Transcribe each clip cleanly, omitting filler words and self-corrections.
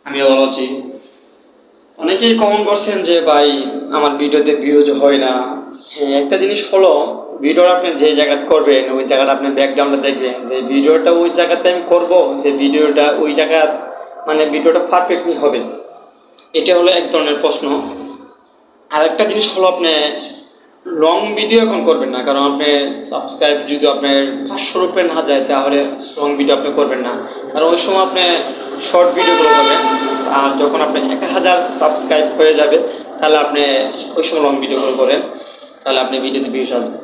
আমিও ভালো আছি। অনেকেই কমেন্ট করছেন যে ভাই আমার ভিডিওতে ভিউজ হয় না। হ্যাঁ, একটা জিনিস হলো, ভিডিও আপনি যে জায়গাতে করবেন ওই জায়গাটা আপনি ব্যাকগ্রাউন্ডে দেখবেন যে ভিডিওটা ওই জায়গাতে আমি করব, যে ভিডিওটা ওই জায়গা মানে ভিডিওটা পারফেক্টলি হবে। এটা হলো এক ধরনের প্রশ্ন। আর একটা জিনিস হলো, আপনি লং ভিডিও এখন করবেন না, কারণ আপনি সাবস্ক্রাইব যদি আপনার 500 রুপয়ে না যায় তাহলে লং ভিডিও আপনি করবেন না, কারণ ওই সময় আপনি শর্ট ভিডিওগুলো করবেন। আর যখন আপনি 1000 সাবস্ক্রাইব হয়ে যাবে তাহলে আপনি ওই সময় লং ভিডিওগুলো করেন, তাহলে আপনি ভিডিওতে ভিউজ আসবে।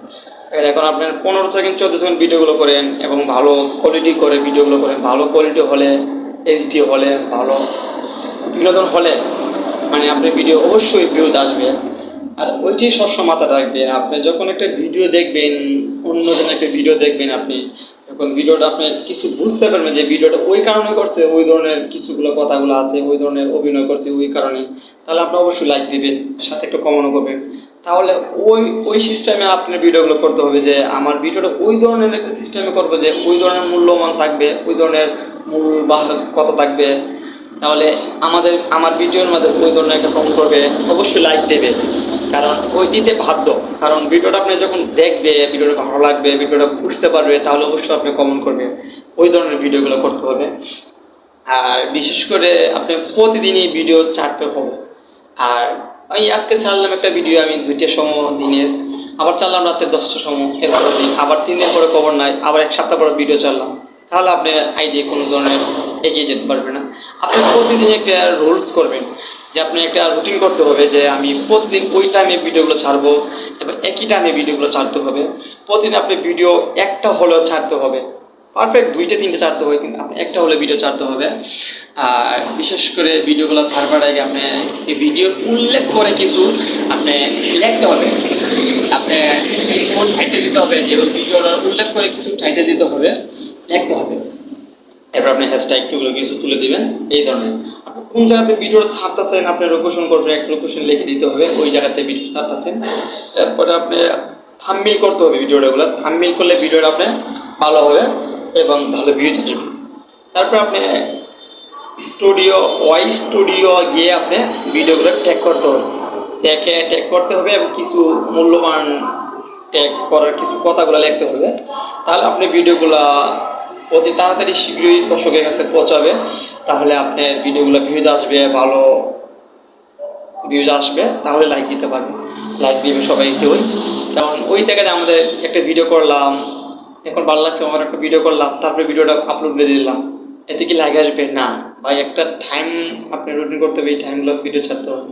আর এখন আপনার 15 সেকেন্ড 14 সেকেন্ড ভিডিওগুলো করেন এবং ভালো কোয়ালিটি করে ভিডিওগুলো করেন, ভালো কোয়ালিটি হলে, এইচডি হলে, ভালো বিনোদন হলে মানে আপনার ভিডিও অবশ্যই ভিউজ আসবে। আর ওইটি সবসময় মাথায় রাখবেন, আপনি যখন একটা ভিডিও দেখবেন, অন্যজন একটা ভিডিও দেখবেন, আপনি যখন ভিডিওটা আপনি কিছু বুঝতে পারবেন যে ভিডিওটা ওই কারণে করছে, ওই ধরনের কিছুগুলো কথাগুলো আছে, ওই ধরনের অভিনয় করছে ওই কারণে, তাহলে আপনি অবশ্যই লাইক দিবেন, সাথে একটু কমেন্টও করবেন। তাহলে ওই ওই সিস্টেমে আপনার ভিডিওগুলো করতে হবে, যে আমার ভিডিওটা ওই ধরনের একটা সিস্টেমে করবো যে ওই ধরনের মূল্যমান থাকবে, ওই ধরনের মূল বাংলা কথা থাকবে। তাহলে আমার ভিডিওর মধ্যে ওই ধরনের একটা কমেন্ট করবে, অবশ্যই লাইক দেবে, কারণ ওই দিতে বাধ্য। কারণ ভিডিওটা আপনি যখন দেখবে, ভিডিওটা ভালো লাগবে, ভিডিওটা বুঝতে পারবে, তাহলে অবশ্যই আপনি কমেন্ট করবে। ওই ধরনের ভিডিওগুলো করতে হবে। আর বিশেষ করে আপনি প্রতিদিনই ভিডিও ছাড়তে হবে। আর আমি আজকে ছাড়লাম একটা ভিডিও আমি 2টার সময় দিনের, আবার ছাড়লাম রাতে 10টার সময়, এরপর দিন আবার 3 দিন পরে খবর নাই, আবার এক সপ্তাহ পরে ভিডিও ছাড়লাম, তাহলে আপনি আইডিয়া কোনো ধরনের এগিয়ে যেতে পারবে না। আপনি প্রতিদিন একটা রুলস করবেন, যে আপনি একটা রুটিন করতে হবে যে আমি প্রতিদিন ওই টাইমে ভিডিওগুলো ছাড়বো এবং একই টাইমে ভিডিওগুলো ছাড়তে হবে। প্রতিদিন আপনি ভিডিও একটা হলেও ছাড়তে হবে, পারফেক্ট 2টা 3টে ছাড়তে হবে, কিন্তু আপনি একটা হলে ভিডিও ছাড়তে হবে। আর বিশেষ করে ভিডিওগুলো ছাড়বার আগে আপনি এই ভিডিওর উল্লেখ করে কিছু আপনি লিখতে হবে, আপনি কিছু টাইটেল দিতে হবে, যে ভিডিওটার উল্লেখ করে কিছু টাইটেল দিতে হবে, লিখতে হবে। এরপর আপনি হ্যাশট্যাগুলো কিছু তুলে দিবেন। এই ধরনের আপনি কোন জায়গাতে ভিডিও ছাড়তেছেন, আপনি লোকেশন করবেন, একটা লোকেশন লিখে দিতে হবে ওই জায়গাতে ভিডিও ছাড়তেছেন। এরপরে আপনি থাম্বনেইল করতে হবে, ভিডিওগুলো থাম্বনেইল করলে ভিডিওটা আপনি ভালো হবে এবং ভালো ভিউজ আসবে। তারপর আপনি স্টুডিও গিয়ে আপনি ভিডিওগুলো ট্যাগ করতে হবে, ট্যাগ করতে হবে এবং কিছু মূল্যবান ট্যাগ করার কিছু কথাগুলো লিখতে হবে। তাহলে আপনি ভিডিওগুলো অতি তাড়াতাড়ি শীঘ্রই দর্শকের কাছে পৌঁছাবে। তাহলে আপনার ভিডিওগুলো ভিউজ আসবে, ভালো ভিউজ আসবে, তাহলে লাইক দিতে পারবে, লাইক দিবে সবাই কেউই। কারণ ওই জায়গায় আমাদের একটা ভিডিও করলাম, এখন ভালো লাগছে আমার একটা ভিডিও করলাম, তারপরে ভিডিওটা আপলোড করে দিলাম, এতে কি লাইক আসবে না? ভাই একটা টাইম আপনি রুটিন করতে হবে, এই টাইমগুলো ভিডিও ছাড়তে হবে।